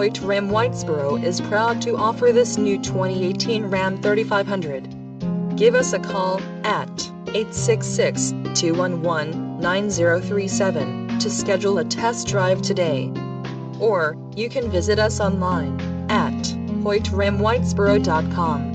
Hoyte RAM Whitesboro is proud to offer this new 2018 Ram 3500. Give us a call at 866-211-9037 to schedule a test drive today. Or you can visit us online at hoyteramwhitesboro.com.